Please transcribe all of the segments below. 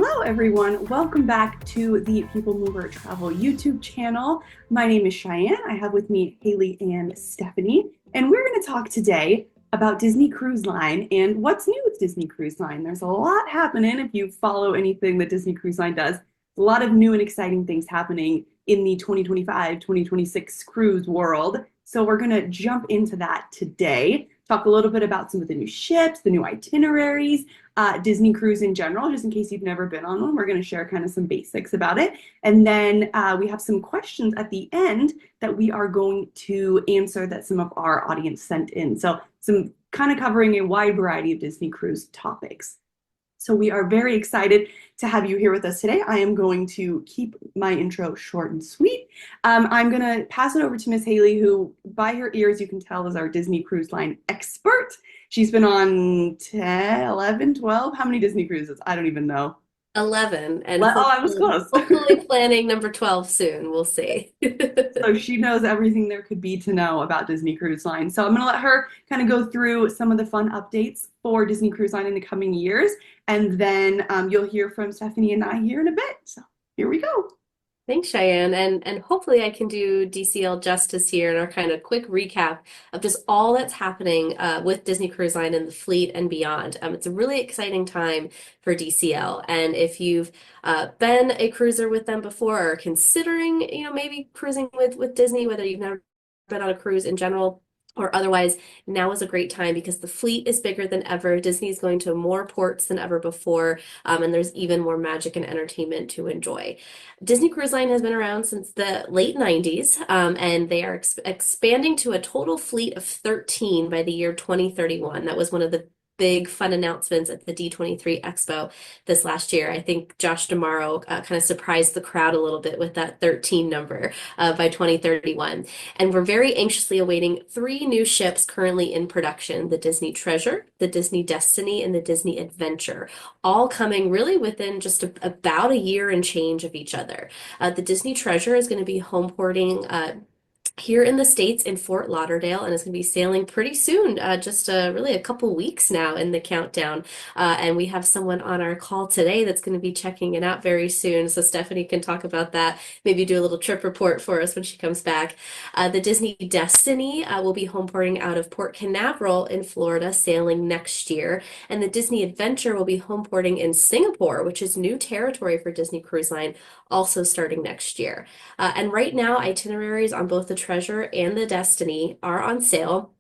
Hello, everyone. Welcome back to the People Mover Travel YouTube channel. My name is Cheyenne. I have with me Haleigh and Stephanie, and we're going to talk today about Disney Cruise Line and what's new with Disney Cruise Line. There's a lot happening if you follow anything that Disney Cruise Line does. A lot of new and exciting things happening in the 2025-2026 cruise world. So we're going to jump into that today. Talk a little bit about some of the new ships, the new itineraries, Disney Cruise in general, just in case you've never been on one. We're going to share kind of some basics about it. And then we have some questions at the end that we are going to answer that some of our audience sent in. So some kind of covering a wide variety of Disney Cruise topics. So we are very excited to have you here with us today. I am going to keep my intro short and sweet. I'm going to pass it over to Miss Haleigh, who by her ears you can tell is our Disney Cruise Line expert. She's been on 10, 11, 12. How many Disney cruises? I don't even know. 11 and Oh, I was hopefully, close. hopefully planning number 12 soon. We'll see. So she knows everything there could be to know about Disney Cruise Line. So I'm going to let her kind of go through some of the fun updates for Disney Cruise Line in the coming years. And then you'll hear from Stephanie and I here in a bit. So here we go. Thanks, Cheyenne. And hopefully I can do DCL justice here in our kind of quick recap of just all that's happening with Disney Cruise Line and the fleet and beyond. It's a really exciting time for DCL. And if you've been a cruiser with them before or considering, maybe cruising with Disney, whether you've never been on a cruise in general, or otherwise, now is a great time because the fleet is bigger than ever. Disney is going to more ports than ever before, and there's even more magic and entertainment to enjoy. Disney Cruise Line has been around since the late 90s, and they are expanding to a total fleet of 13 by the year 2031. That was one of the big fun announcements at the D23 Expo this last year. I think Josh D'Amaro kind of surprised the crowd a little bit with that 13 number by 2031. And we're very anxiously awaiting three new ships currently in production: the Disney Treasure, the Disney Destiny, and the Disney Adventure, all coming really within just about a year and change of each other. The Disney Treasure is going to be home porting here in the States in Fort Lauderdale, and it's going to be sailing pretty soon, just really a couple weeks now in the countdown. And we have someone on our call today that's going to be checking it out very soon. So Stephanie can talk about that, maybe do a little trip report for us when she comes back. The Disney Destiny will be home porting out of Port Canaveral in Florida, sailing next year. And the Disney Adventure will be home porting in Singapore, which is new territory for Disney Cruise Line, also starting next year. And right now, itineraries on both the Treasure and the Destiny are on sale.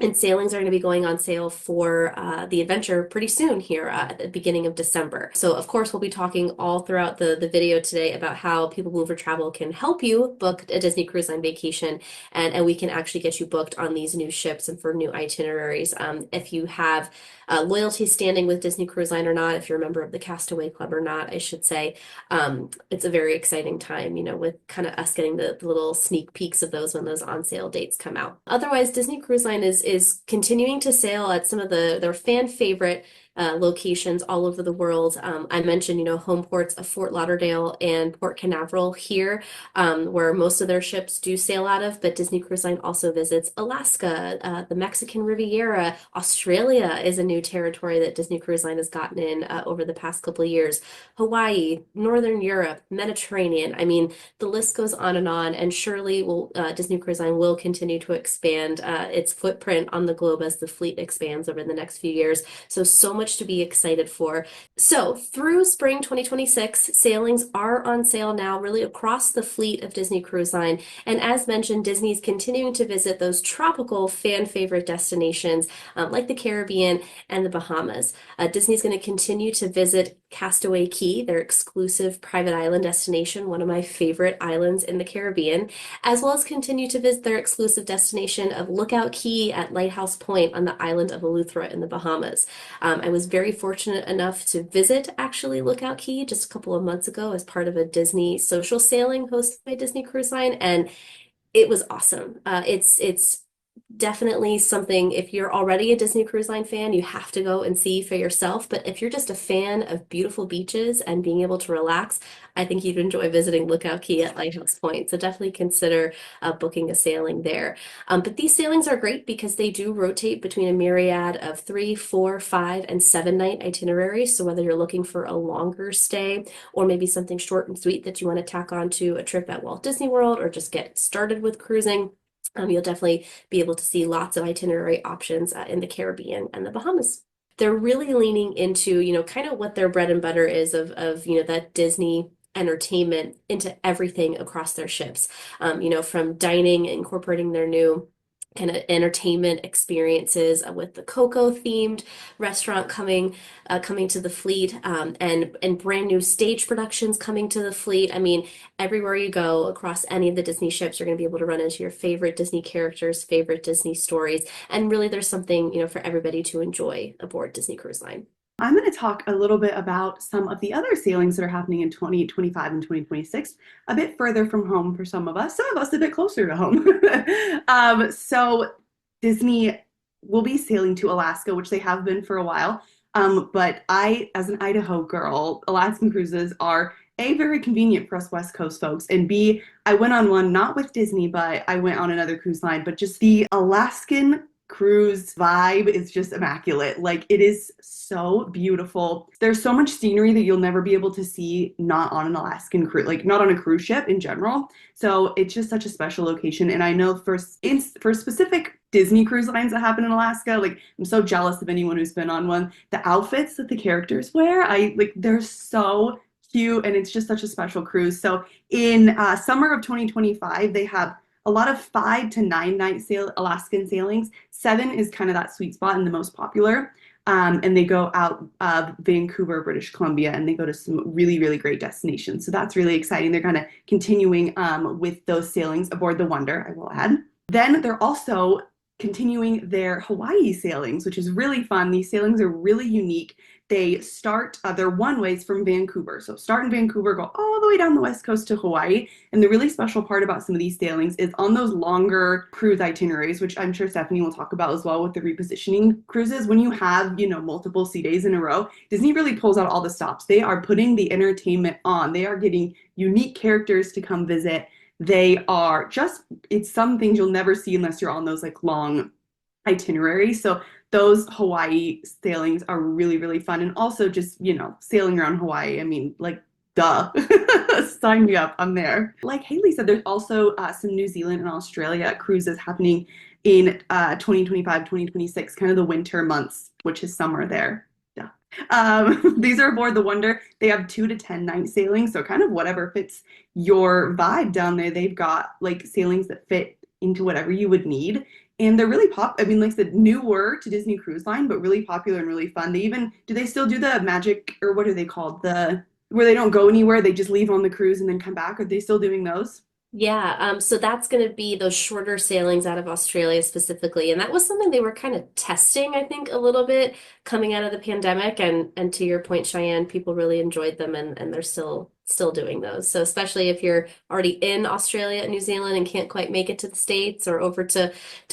And sailings are going to be going on sale for the Adventure pretty soon here at the beginning of December. So, of course, we'll be talking all throughout the video today about how People Mover Travel can help you book a Disney Cruise Line vacation, and we can actually get you booked on these new ships and for new itineraries. If you have loyalty standing with Disney Cruise Line or not, if you're a member of the Castaway Club or not, I should say, it's a very exciting time, with kind of us getting the little sneak peeks of those when those on sale dates come out. Otherwise, Disney Cruise Line is continuing to sail at some of their fan favorite locations all over the world. I mentioned, home ports of Fort Lauderdale and Port Canaveral here, where most of their ships do sail out of, but Disney Cruise Line also visits Alaska, the Mexican Riviera. Australia is a new territory that Disney Cruise Line has gotten in over the past couple of years. Hawaii, Northern Europe, Mediterranean. I mean, the list goes on, and surely Disney Cruise Line will continue to expand its footprint on the globe as the fleet expands over the next few years. So much to be excited for. So through spring 2026, sailings are on sale now, really across the fleet of Disney Cruise Line. And as mentioned, Disney's continuing to visit those tropical fan favorite destinations like the Caribbean and the Bahamas. Disney's going to continue to visit Castaway Cay, their exclusive private island destination, one of my favorite islands in the Caribbean, as well as continue to visit their exclusive destination of Lookout Cay at Lighthouse Point on the island of Eleuthera in the Bahamas. I was very fortunate enough to visit actually Lookout Cay just a couple of months ago as part of a Disney social sailing hosted by Disney Cruise Line, and it was awesome. It's Definitely something, if you're already a Disney Cruise Line fan, you have to go and see for yourself. But if you're just a fan of beautiful beaches and being able to relax, I think you'd enjoy visiting Lookout Key at Lighthouse Point. So definitely consider booking a sailing there. But these sailings are great because they do rotate between a myriad of 3, 4, 5, and 7 night itineraries. So whether you're looking for a longer stay or maybe something short and sweet that you want to tack on to a trip at Walt Disney World or just get started with cruising, you'll definitely be able to see lots of itinerary options in the Caribbean and the Bahamas. They're really leaning into, kind of what their bread and butter is of that Disney entertainment into everything across their ships. From dining, incorporating their new kind of entertainment experiences with the Coco themed restaurant coming to the fleet, and brand new stage productions coming to the fleet. I mean, everywhere you go across any of the Disney ships, you're going to be able to run into your favorite Disney characters, favorite Disney stories, and really there's something, for everybody to enjoy aboard Disney Cruise Line. I'm going to talk a little bit about some of the other sailings that are happening in 2025 and 2026, a bit further from home for some of us a bit closer to home. So Disney will be sailing to Alaska, which they have been for a while. But I, as an Idaho girl, Alaskan cruises are A, very convenient for us West Coast folks, and B, I went on one not with Disney, but I went on another cruise line, but just the Alaskan cruise vibe is just immaculate. Like it is so beautiful. There's so much scenery that you'll never be able to see not on an Alaskan cruise, like not on a cruise ship in general. So it's just such a special location. And I know for specific Disney cruise lines that happen in Alaska, like I'm so jealous of anyone who's been on one. The outfits that the characters wear, I like they're so cute and it's just such a special cruise. So in summer of 2025, they have a lot of 5 to 9 night Alaskan sailings. 7 is kind of that sweet spot and the most popular. And they go out of Vancouver, British Columbia, and they go to some really, really great destinations. So that's really exciting. They're kind of continuing with those sailings aboard the Wonder, I will add. Then they're also continuing their Hawaii sailings, which is really fun. These sailings are really unique. They start, they're one ways from Vancouver. So start in Vancouver, go all the way down the west coast to Hawaii. And the really special part about some of these sailings is on those longer cruise itineraries, which I'm sure Stephanie will talk about as well with the repositioning cruises. When you have, multiple sea days in a row, Disney really pulls out all the stops. They are putting the entertainment on. They are getting unique characters to come visit. They are just, it's some things you'll never see unless you're on those like long itineraries. So those Hawaii sailings are really, really fun. And also just, sailing around Hawaii. I mean, like, duh. Sign me up. I'm there. Like Haleigh said, there's also some New Zealand and Australia cruises happening in 2025, 2026, kind of the winter months, which is summer there. Yeah. These are aboard the Wonder. They have 2 to 10 night sailings. So kind of whatever fits your vibe down there. They've got like sailings that fit into whatever you would need. And they're really I mean, like I said, newer to Disney Cruise Line, but really popular and really fun. Do they still do the magic, or what are they called? Where they don't go anywhere, they just leave on the cruise and then come back. Are they still doing those? Yeah, so that's going to be those shorter sailings out of Australia specifically, and that was something they were kind of testing, I think, a little bit coming out of the pandemic. And to your point, Cheyenne, people really enjoyed them, and they're still doing those. So especially if you're already in Australia and New Zealand and can't quite make it to the States or over to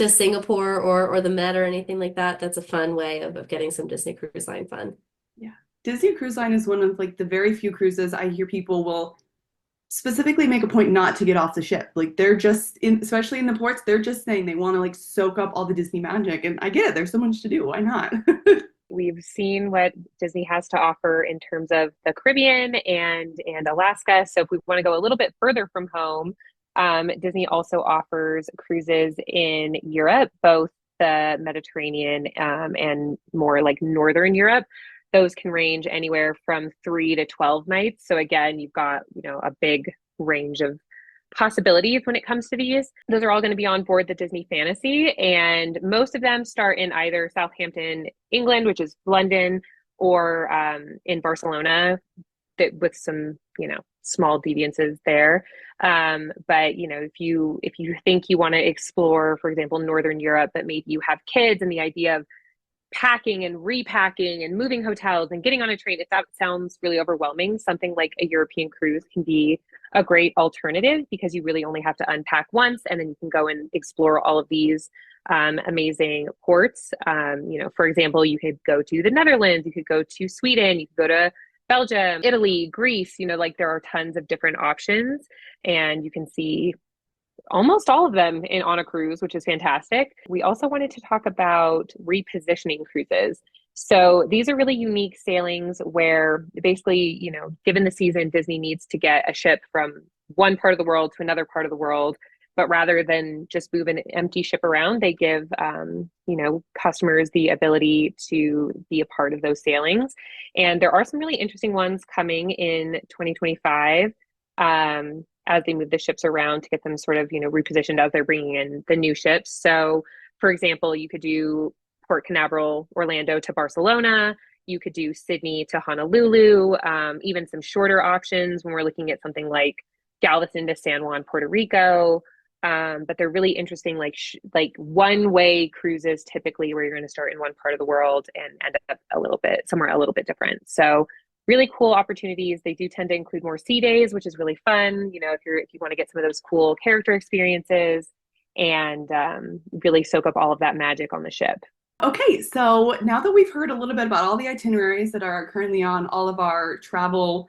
Singapore or the Med or anything like that, that's a fun way of getting some Disney Cruise Line fun. Yeah. Disney Cruise Line is one of like the very few cruises I hear people will specifically make a point not to get off the ship. Like they're just in, especially in the ports, they're just saying they want to like soak up all the Disney magic. And I get it, there's so much to do. Why not? We've seen what Disney has to offer in terms of the Caribbean and Alaska. So if we want to go a little bit further from home, Disney also offers cruises in Europe, both the Mediterranean and more like Northern Europe. Those can range anywhere from 3 to 12 nights. So again, you've got, a big range of possibilities when it comes to these. Those are all going to be on board the Disney Fantasy, and most of them start in either Southampton, England, which is London, or in Barcelona, with some, small deviances there. But if you think you want to explore, for example, Northern Europe, but maybe you have kids, and the idea of packing and repacking and moving hotels and getting on a train, if that sounds really overwhelming, something like a European cruise can be a great alternative because you really only have to unpack once and then you can go and explore all of these amazing ports. For example, you could go to the Netherlands, you could go to Sweden, you could go to Belgium, Italy, Greece, like there are tons of different options and you can see almost all of them on a cruise, which is fantastic. We also wanted to talk about repositioning cruises. So these are really unique sailings where basically, given the season, Disney needs to get a ship from one part of the world to another part of the world. But rather than just move an empty ship around, they give, customers the ability to be a part of those sailings. And there are some really interesting ones coming in 2025. As they move the ships around to get them sort of, repositioned as they're bringing in the new ships. So, for example, you could do Port Canaveral, Orlando to Barcelona. You could do Sydney to Honolulu, even some shorter options when we're looking at something like Galveston to San Juan, Puerto Rico. But they're really interesting, like one-way cruises typically where you're going to start in one part of the world and end up somewhere a little bit different. So really cool opportunities. They do tend to include more sea days, which is really fun. If you want to get some of those cool character experiences and really soak up all of that magic on the ship. Okay, so now that we've heard a little bit about all the itineraries that are currently on all of our travel,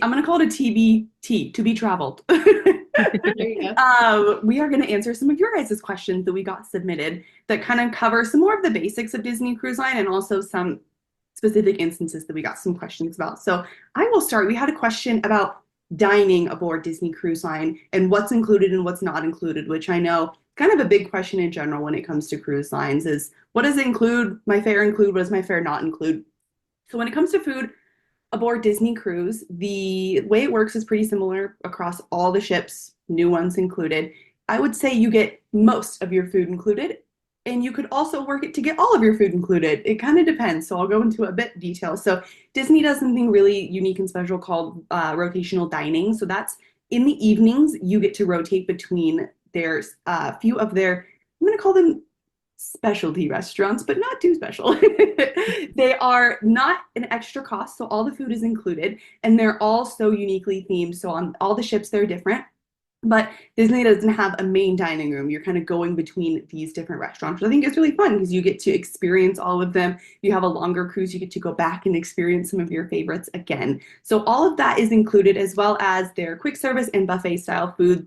I'm going to call it a TBT, to be traveled. There you go. We are going to answer some of your guys' questions that we got submitted that kind of cover some more of the basics of Disney Cruise Line and also some specific instances that we got some questions about. So I will start. We had a question about dining aboard Disney Cruise Line and what's included and what's not included, which I know kind of a big question in general when it comes to cruise lines is what does it include? My fare include? What does my fare not include? So when it comes to food aboard Disney Cruise, the way it works is pretty similar across all the ships, new ones included. I would say you get most of your food included, and you could also work it to get all of your food included. It kind of depends, so I'll go into a bit detail. So Disney does something really unique and special called rotational dining. So that's in the evenings, you get to rotate between there's a few of their, I'm going to call them specialty restaurants, but not too special. They are not an extra cost, so all the food is included, and they're all so uniquely themed. So on all the ships, they're different. But Disney doesn't have a main dining room. You're kind of going between these different restaurants, which I think is really fun because you get to experience all of them. You have a longer cruise, you get to go back and experience some of your favorites again. So all of that is included, as well as their quick service and buffet style food.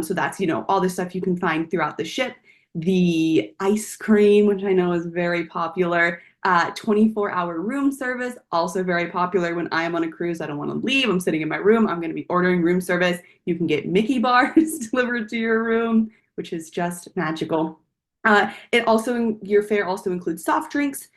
So that's, all the stuff you can find throughout the ship. The ice cream, which I know is very popular. 24-hour room service, also very popular. When I am on a cruise, I don't want to leave. I'm sitting in my room. I'm going to be ordering room service. You can get Mickey bars delivered to your room, which is just magical. Your fare also includes soft drinks,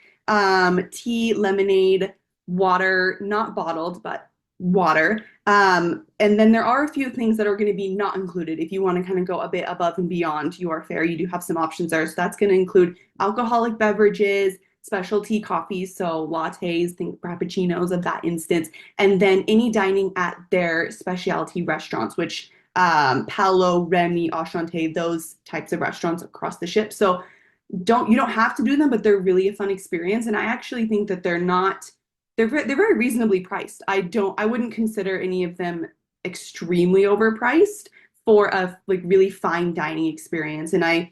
tea, lemonade, water, not bottled, but water. And then there are a few things that are going to be not included. If you want to kind of go a bit above and beyond your fare, you do have some options there. So that's going to include alcoholic beverages, specialty coffees, so lattes, think frappuccinos of that instance, and then any dining at their specialty restaurants, which Paolo, Remy, Enchanté, those types of restaurants across the ship. So you don't have to do them, but they're really a fun experience. And I actually think that they're very reasonably priced. I wouldn't consider any of them extremely overpriced for a really fine dining experience. And I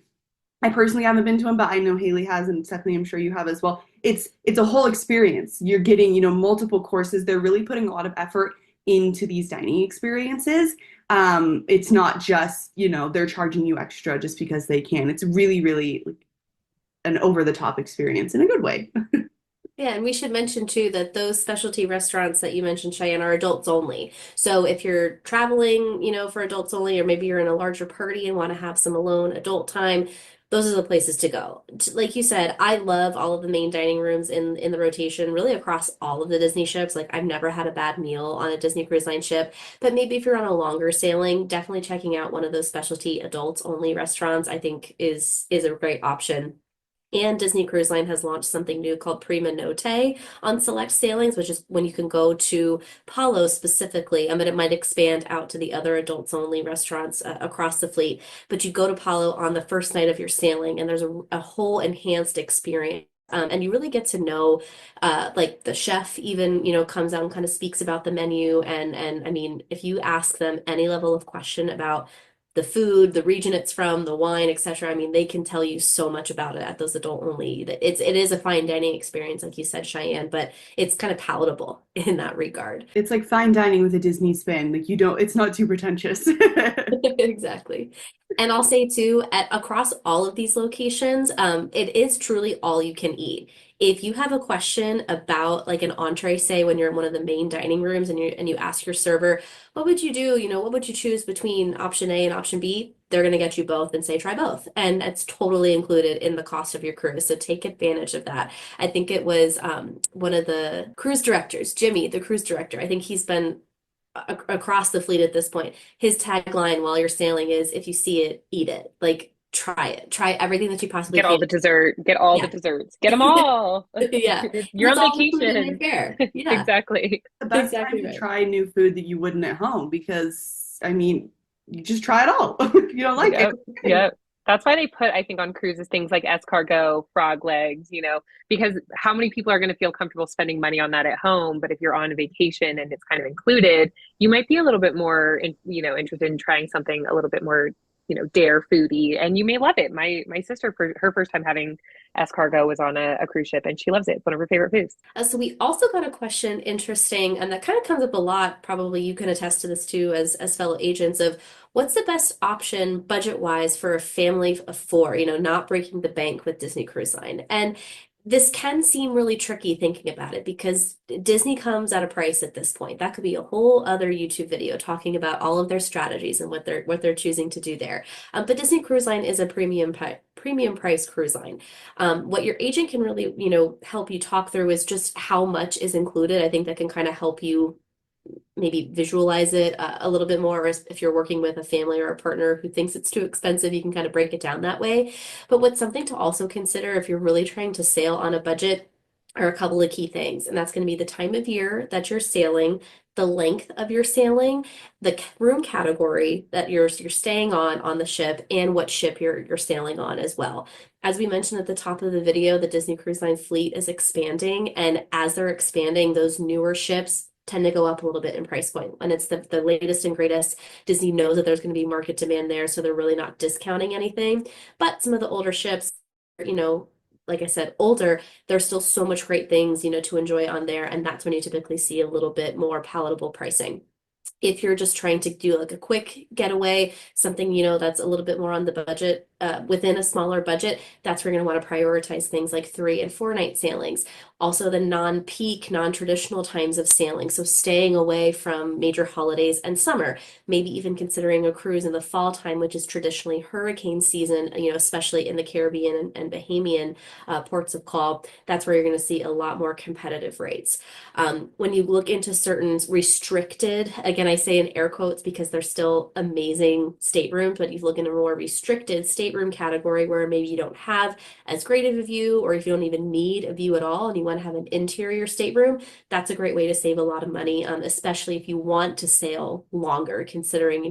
personally haven't been to them, but I know Haleigh has, and Stephanie, I'm sure you have as well. It's a whole experience. You're getting, multiple courses. They're really putting a lot of effort into these dining experiences. It's not just, they're charging you extra just because they can. It's really, really an over-the-top experience in a good way. Yeah, and we should mention too that those specialty restaurants that you mentioned, Cheyenne, are adults only. So if you're traveling, for adults only, or maybe you're in a larger party and want to have some alone adult time, those are the places to go. Like you said, I love all of the main dining rooms in the rotation, really across all of the Disney ships. Like I've never had a bad meal on a Disney Cruise Line ship, but maybe if you're on a longer sailing, definitely checking out one of those specialty adults only restaurants, I think is a great option. And Disney Cruise Line has launched something new called Prima Notte on select sailings, which is when you can go to Palo specifically, but it might expand out to the other adults only restaurants across the fleet. But you go to Palo on the first night of your sailing, and there's a whole enhanced experience And you really get to know, like the chef even, comes out and kind of speaks about the menu. And I mean, if you ask them any level of question about the food, the region it's from, the wine, etc., I mean, they can tell you so much about it at those adult only. It is a fine dining experience, like you said, Cheyenne, but it's kind of palatable in that regard. It's like fine dining with a Disney spin. Like you don't, it's not too pretentious. Exactly. And I'll say too, across all of these locations, it is truly all you can eat. If you have a question about like an entree, say when you're in one of the main dining rooms and you ask your server, what would you do? What would you choose between option A and option B? They're going to get you both and say try both. And it's totally included in the cost of your cruise. So take advantage of that. I think it was one of the cruise directors, Jimmy, the cruise director. I think he's been across the fleet at this point. His tagline while you're sailing is if you see it, eat it. Like try it. Try everything that you possibly Get all can. the dessert, get all the Yeah. desserts, get them all. Yeah. You're Because it's on all included in your vacation. fare. Yeah. Exactly. The best time Exactly to right. try new food that you wouldn't at home because, I mean, you just try it all. If you don't like it, Yep. okay. Yep. That's why they put, I think, on cruises things like escargot, frog legs, because how many people are going to feel comfortable spending money on that at home? But if you're on a vacation and it's kind of included, you might be a little bit more, interested in trying something a little bit more, dare foodie, and you may love it. My sister, for her first time having escargot, was on a cruise ship, and she loves it. It's one of her favorite foods. So we also got a question interesting, and that kind of comes up a lot. Probably you can attest to this too, as fellow agents, of what's the best option budget wise for a family of four, not breaking the bank with Disney Cruise Line. And this can seem really tricky thinking about it because Disney comes at a price at this point. That could be a whole other YouTube video talking about all of their strategies and what they're choosing to do there. But Disney Cruise Line is a premium price cruise line. What your agent can really, help you talk through is just how much is included. I think that can kind of help you maybe visualize it a little bit more. Or if you're working with a family or a partner who thinks it's too expensive, you can kind of break it down that way. But what's something to also consider if you're really trying to sail on a budget are a couple of key things. And that's going to be the time of year that you're sailing, the length of your sailing, the room category that you're staying on the ship, and what ship you're sailing on as well. As we mentioned at the top of the video, the Disney Cruise Line fleet is expanding, and as they're expanding, those newer ships tend to go up a little bit in price point. And it's the latest and greatest. Disney knows that there's going to be market demand there, so they're really not discounting anything. But some of the older ships, like I said, older, there's still so much great things, to enjoy on there. And that's when you typically see a little bit more palatable pricing. If you're just trying to do like a quick getaway, something, that's a little bit more on the budget, within a smaller budget, that's where you're going to want to prioritize things like 3 and 4 night sailings. Also, the non-peak, non-traditional times of sailing. So staying away from major holidays and summer, maybe even considering a cruise in the fall time, which is traditionally hurricane season, especially in the Caribbean and Bahamian ports of call. That's where you're going to see a lot more competitive rates. When you look into certain restricted, again, I say in air quotes because they're still amazing staterooms, but you look in a more restricted stateroom category where maybe you don't have as great of a view, or if you don't even need a view at all and you want to have an interior stateroom, that's a great way to save a lot of money, especially if you want to sail longer, considering,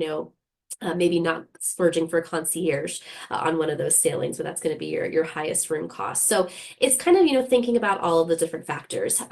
maybe not splurging for concierge on one of those sailings, but that's going to be your highest room cost. So it's kind of, thinking about all of the different factors.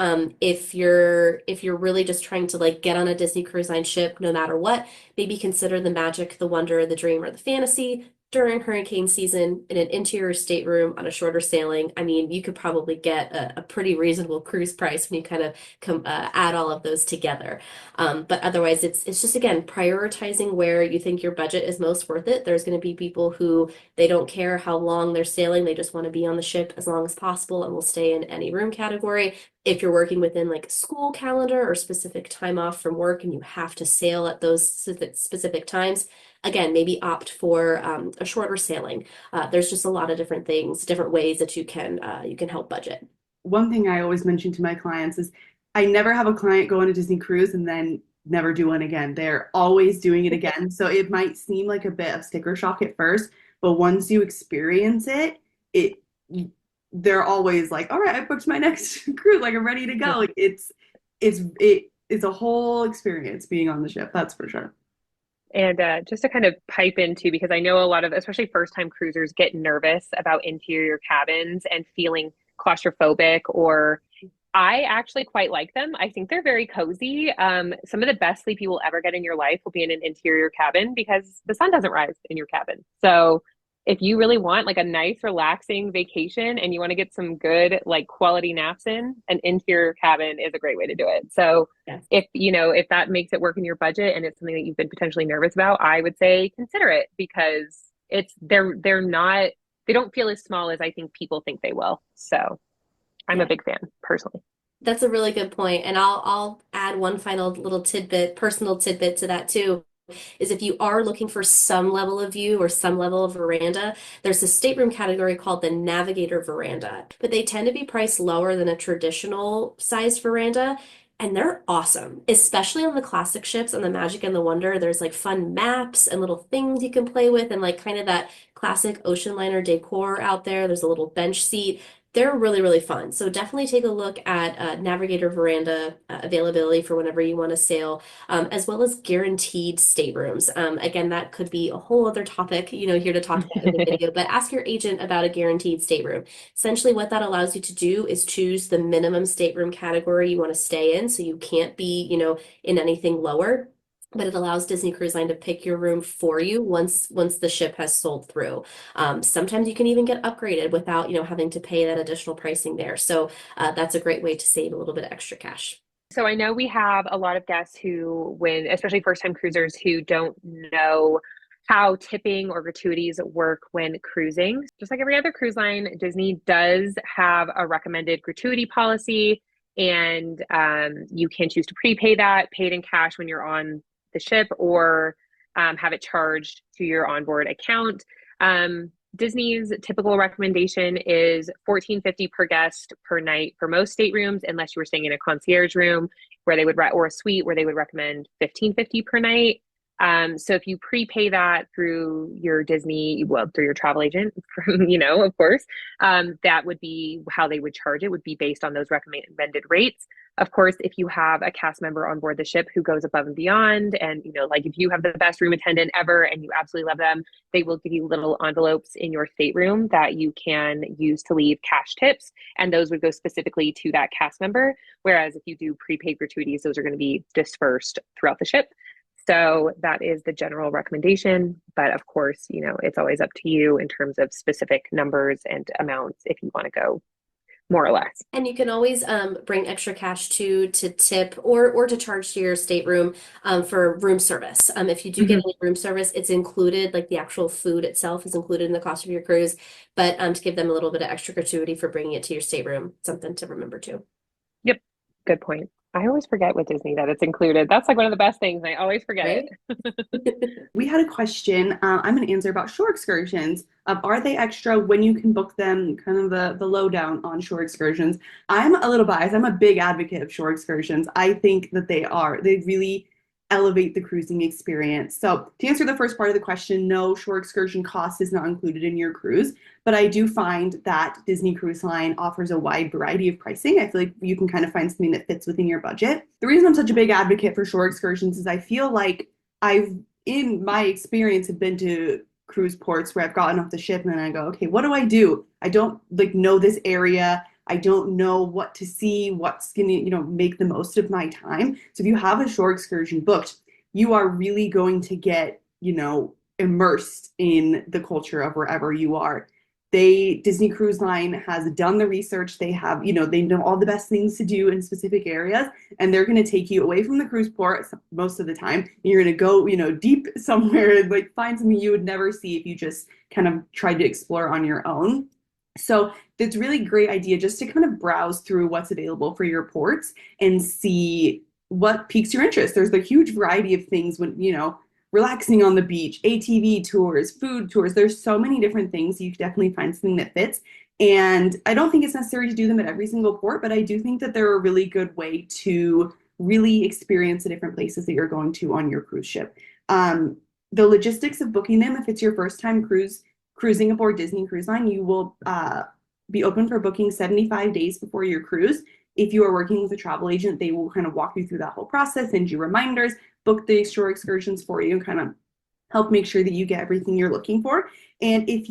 If you're really just trying to like get on a Disney Cruise Line ship, no matter what, maybe consider the magic, the wonder, the dream, or the fantasy during hurricane season in an interior stateroom on a shorter sailing. I mean, you could probably get a pretty reasonable cruise price when you kind of add all of those together. But otherwise, it's just again prioritizing where you think your budget is most worth it. There's going to be people who they don't care how long they're sailing; they just want to be on the ship as long as possible and will stay in any room category. If you're working within like a school calendar or specific time off from work and you have to sail at those specific times, again, maybe opt for a shorter sailing. There's just a lot of different things, different ways that you can help budget. One thing I always mention to my clients is I never have a client go on a Disney cruise and then never do one again. They're always doing it again. So it might seem like a bit of sticker shock at first, but once you experience it, it they're always like, all right, I booked my next cruise, like I'm ready to go. Like it's a whole experience being on the ship, that's for sure. And just to kind of pipe into, because I know a lot of, especially first time cruisers, get nervous about interior cabins and feeling claustrophobic, or I actually quite like them. I think they're very cozy. Some of the best sleep you will ever get in your life will be in an interior cabin because the sun doesn't rise in your cabin. So if you really want like a nice, relaxing vacation and you want to get some good, like quality naps in, an interior cabin is a great way to do it. So Yes. if that makes it work in your budget and it's something that you've been potentially nervous about, I would say consider it because they're not, they don't feel as small as I think people think they will. So I'm a Yeah. big fan personally. That's a really good point. And I'll add one final little tidbit, personal tidbit to that too, is if you are looking for some level of view or some level of veranda, there's a stateroom category called the Navigator Veranda, but they tend to be priced lower than a traditional sized veranda. And they're awesome, especially on the classic ships on the Magic and the Wonder. There's like fun maps and little things you can play with, and like kind of that classic ocean liner decor out there. There's a little bench seat. They're really, really fun. So definitely take a look at Navigator Veranda availability for whenever you want to sail, as well as guaranteed staterooms. Again, that could be a whole other topic, here to talk about in the video, but ask your agent about a guaranteed stateroom. Essentially, what that allows you to do is choose the minimum stateroom category you want to stay in, so you can't be, in anything lower. But it allows Disney Cruise Line to pick your room for you once the ship has sold through. Sometimes you can even get upgraded without, having to pay that additional pricing there. So that's a great way to save a little bit of extra cash. So I know we have a lot of guests who, especially first-time cruisers who don't know how tipping or gratuities work when cruising. Just like every other cruise line, Disney does have a recommended gratuity policy, and you can choose to prepay that, pay it in cash when you're on the ship, or have it charged to your onboard account. Disney's typical recommendation is $14.50 per guest per night for most staterooms, unless you were staying in a concierge room where they would or a suite where they would recommend $15.50 per night. So if you prepay that through your Disney, through your travel agent, of course, that would be how they would charge it, would be based on those recommended rates. Of course, if you have a cast member on board the ship who goes above and beyond, and, like if you have the best room attendant ever and you absolutely love them, they will give you little envelopes in your stateroom that you can use to leave cash tips. And those would go specifically to that cast member. Whereas if you do prepaid gratuities, those are going to be dispersed throughout the ship. So that is the general recommendation. But of course, it's always up to you in terms of specific numbers and amounts if you want to go more or less. And you can always bring extra cash to tip or to charge to your stateroom for room service. If you do get any room service, it's included, like the actual food itself is included in the cost of your cruise. But to give them a little bit of extra gratuity for bringing it to your stateroom, something to remember too. Yep, good point. I always forget with Disney that it's included. That's like one of the best things. I always forget it. We had a question I'm going to answer about shore excursions. Are they extra when you can book them? Kind of the lowdown on shore excursions. I'm a little biased. I'm a big advocate of shore excursions. I think that they really elevate the cruising experience. So to answer the first part of the question, no, shore excursion cost is not included in your cruise, but I do find that Disney Cruise Line offers a wide variety of pricing. I feel like you can kind of find something that fits within your budget. The reason I'm such a big advocate for shore excursions is I feel like in my experience, have been to cruise ports where I've gotten off the ship and then I go, okay, what do I do? I don't know this area. I don't know what to see, what's going to, make the most of my time. So if you have a shore excursion booked, you are really going to get, immersed in the culture of wherever you are. Disney Cruise Line has done the research. They have, they know all the best things to do in specific areas, and they're going to take you away from the cruise port most of the time. And you're going to go, deep somewhere and find something you would never see if you just kind of tried to explore on your own. So it's really great idea just to kind of browse through what's available for your ports and see what piques your interest. There's a huge variety of things when, relaxing on the beach, ATV tours, food tours. There's so many different things. You can definitely find something that fits. And I don't think it's necessary to do them at every single port, but I do think that they're a really good way to really experience the different places that you're going to on your cruise ship. The logistics of booking them, if it's your first time cruising aboard Disney Cruise Line, you will be open for booking 75 days before your cruise. If you are working with a travel agent, they will kind of walk you through that whole process, send you reminders, book the shore excursions for you, and kind of help make sure that you get everything you're looking for. And if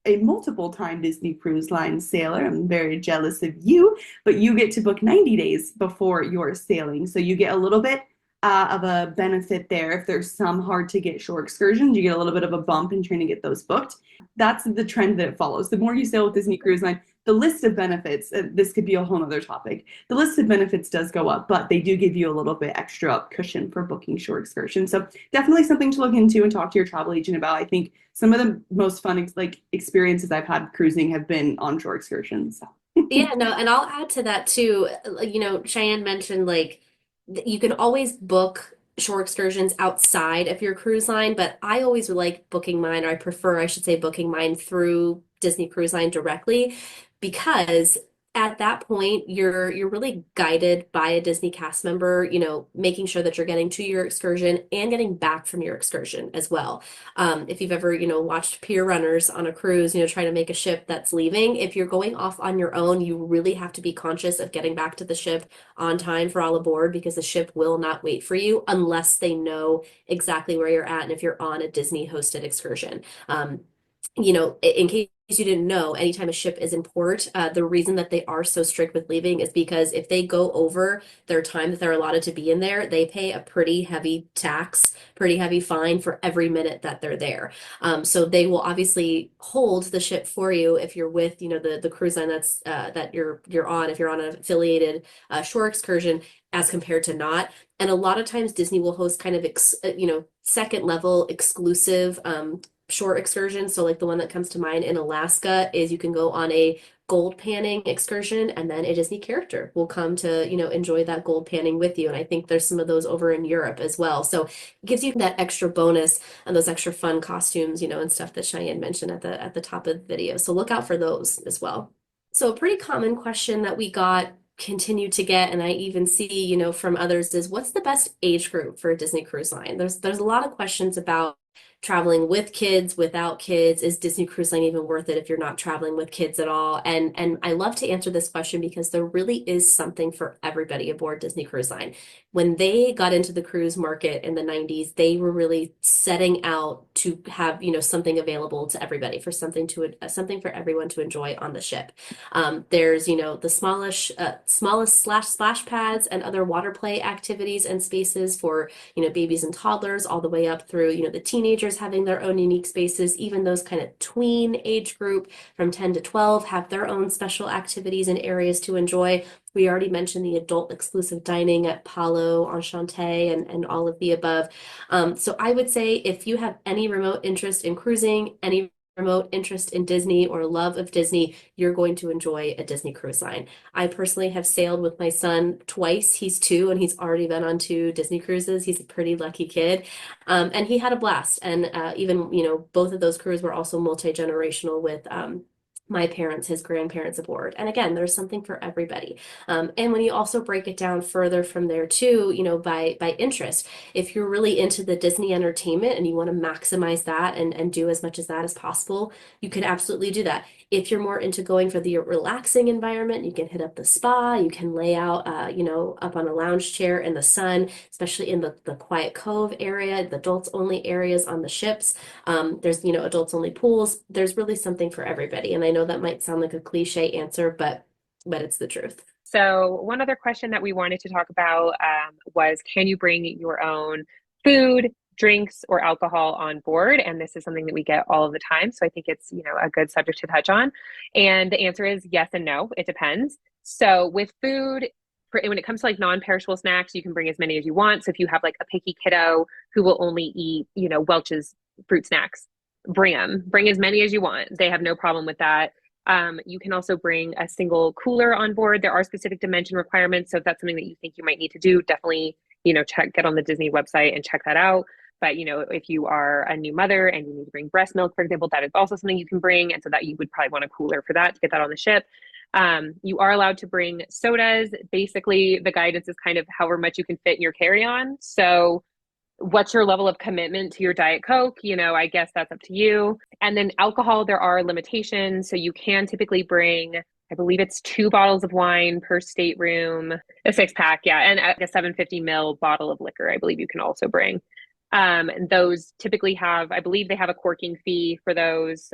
a multiple time Disney Cruise Line sailor, I'm very jealous of you, but you get to book 90 days before your sailing. So you get a little bit of a benefit there. If there's some hard to get shore excursions, you get a little bit of a bump in trying to get those booked. That's the trend that it follows. The more you sail with Disney Cruise Line, the list of benefits, this could be a whole other topic. The list of benefits does go up, but they do give you a little bit extra cushion for booking shore excursions. So definitely something to look into and talk to your travel agent about. I think some of the most fun experiences I've had cruising have been on shore excursions. Yeah, no, and I'll add to that too. Cheyenne mentioned you can always book shore excursions outside of your cruise line, but I always like booking mine, or I prefer, I should say, booking mine through Disney Cruise Line directly, because at that point you're really guided by a Disney cast member, making sure that you're getting to your excursion and getting back from your excursion as well. If you've ever, watched pier runners on a cruise, trying to make a ship that's leaving, if you're going off on your own, you really have to be conscious of getting back to the ship on time for all aboard, because the ship will not wait for you unless they know exactly where you're at and if you're on a Disney hosted excursion. In case you didn't know, anytime a ship is in port, the reason that they are so strict with leaving is because if they go over their time that they're allotted to be in there, they pay a pretty heavy tax, pretty heavy fine for every minute that they're there. So they will obviously hold the ship for you if you're with, the cruise line that you're on, if you're on an affiliated shore excursion, as compared to not. And a lot of times Disney will host kind of second level exclusive shore excursions. So like the one that comes to mind in Alaska is you can go on a gold panning excursion, and then a Disney character will come to, enjoy that gold panning with you. And I think there's some of those over in Europe as well. So it gives you that extra bonus and those extra fun costumes, and stuff that Cheyenne mentioned at the top of the video. So look out for those as well. So a pretty common question that we continue to get, and I even see, from others, is what's the best age group for a Disney Cruise Line? There's a lot of questions about traveling with kids, without kids. Is Disney Cruise Line even worth it if you're not traveling with kids at all? And I love to answer this question because there really is something for everybody aboard Disney Cruise Line. When they got into the cruise market in the 90s, they were really setting out to have, something available to everybody, for something for everyone to enjoy on the ship. There's, the smallest splash pads and other water play activities and spaces for, babies and toddlers, all the way up through, the teenagers having their own unique spaces. Even those kind of tween age group from 10 to 12 have their own special activities and areas to enjoy. We already mentioned the adult exclusive dining at Palo, Enchante, and all of the above. So I would say if you have any remote interest in cruising, any remote interest in Disney or love of Disney, you're going to enjoy a Disney Cruise Line. I personally have sailed with my son twice. He's 2 and he's already been on 2 Disney cruises. He's a pretty lucky kid. And he had a blast. And even, both of those cruises were also multi-generational with my parents, his grandparents aboard. And again, there's something for everybody. And when you also break it down further from there too, by interest, if you're really into the Disney entertainment and you want to maximize that and do as much as that as possible, you can absolutely do that. If you're more into going for the relaxing environment, you can hit up the spa, you can lay out, up on a lounge chair in the sun, especially in the Quiet Cove area, the adults only areas on the ships. There's, adults only pools. There's really something for everybody. And I know that might sound like a cliche answer, but it's the truth. So one other question that we wanted to talk about was, can you bring your own food, drinks, or alcohol on board? And this is something that we get all of the time. So I think it's, a good subject to touch on. And the answer is yes and no. It depends. So with food, when it comes to like non-perishable snacks, you can bring as many as you want. So if you have like a picky kiddo who will only eat, Welch's fruit snacks, bring them. Bring as many as you want. They have no problem with that. You can also bring a single cooler on board. There are specific dimension requirements. So if that's something that you think you might need to do, definitely, get on the Disney website and check that out. But, if you are a new mother and you need to bring breast milk, for example, that is also something you can bring. And so that you would probably want a cooler for that to get that on the ship. You are allowed to bring sodas. Basically, the guidance is kind of however much you can fit in your carry-on. So what's your level of commitment to your Diet Coke? I guess that's up to you. And then alcohol, there are limitations. So you can typically bring, I believe it's 2 bottles of wine per stateroom, a 6-pack. Yeah. And a 750 ml bottle of liquor, I believe you can also bring. And those typically have, I believe they have a corking fee for those,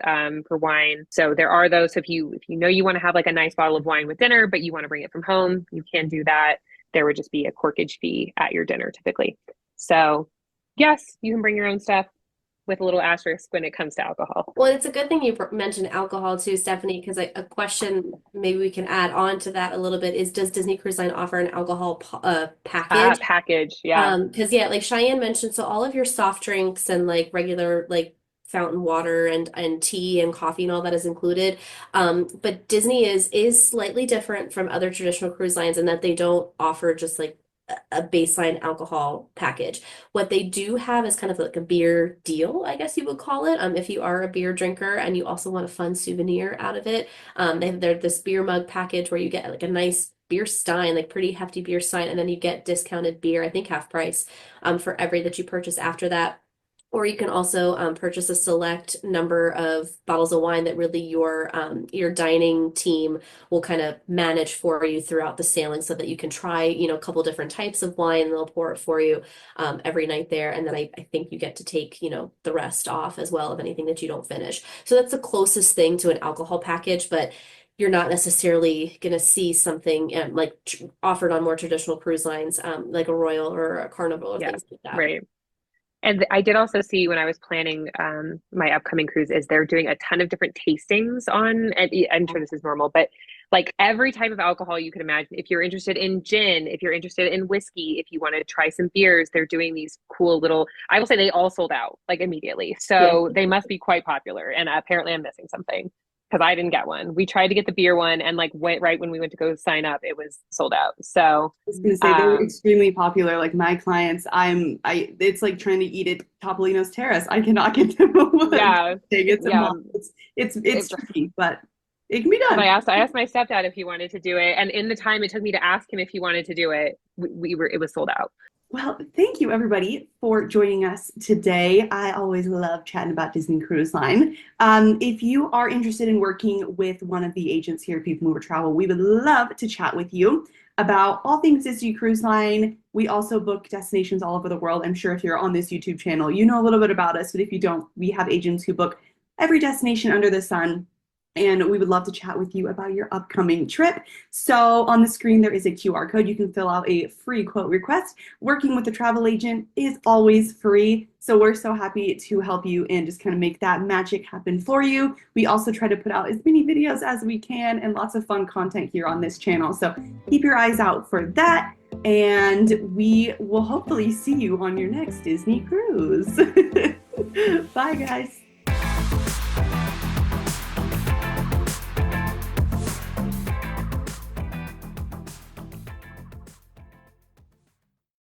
for wine. So there are those. So if you know you want to have like a nice bottle of wine with dinner, but you want to bring it from home, you can do that. There would just be a corkage fee at your dinner typically. So yes, you can bring your own stuff with a little asterisk when it comes to alcohol. Well, it's a good thing you mentioned alcohol too, Stephanie, because a question maybe we can add on to that a little bit is, does Disney Cruise Line offer an alcohol package? Package, yeah. Because yeah, like Cheyenne mentioned, so all of your soft drinks and like regular like fountain water and tea and coffee and all that is included. But Disney is slightly different from other traditional cruise lines in that they don't offer just like a baseline alcohol package. What they do have is kind of like a beer deal, I guess you would call it. If you are a beer drinker and you also want a fun souvenir out of it, they're this beer mug package where you get like a nice beer stein, like pretty hefty beer stein, and then you get discounted beer, I think half price, for every that you purchase after that. Or you can also purchase a select number of bottles of wine that really your dining team will kind of manage for you throughout the sailing, so that you can try, a couple different types of wine, and they'll pour it for you every night there. And then I think you get to take, the rest off as well of anything that you don't finish. So that's the closest thing to an alcohol package, but you're not necessarily going to see something like offered on more traditional cruise lines, like a Royal or a Carnival or Yeah, things like that. right. And I did also see when I was planning my upcoming cruise is they're doing a ton of different tastings on, and I'm sure this is normal, but like every type of alcohol you could imagine. If you're interested in gin, if you're interested in whiskey, if you want to try some beers, they're doing these cool little, I will say they all sold out like immediately. So they must be quite popular. And apparently I'm missing something because I didn't get one. We tried to get the beer one and like went right when we went to go sign up, it was sold out. So I was gonna say they're extremely popular. Like my clients, it's like trying to eat at Topolino's Terrace. I cannot get them away. yeah, It's a yeah. mom. It's tricky, but it can be done. I asked my stepdad if he wanted to do it, and in the time it took me to ask him if he wanted to do it, it was sold out. Well, thank you everybody for joining us today. I always love chatting about Disney Cruise Line. If you are interested in working with one of the agents here at People Mover Travel, we would love to chat with you about all things Disney Cruise Line. We also book destinations all over the world. I'm sure if you're on this YouTube channel, you know a little bit about us, but if you don't, we have agents who book every destination under the sun. And we would love to chat with you about your upcoming trip. So on the screen, there is a QR code. You can fill out a free quote request. Working with a travel agent is always free. So we're so happy to help you and just kind of make that magic happen for you. We also try to put out as many videos as we can and lots of fun content here on this channel. So keep your eyes out for that. And we will hopefully see you on your next Disney cruise. Bye, guys.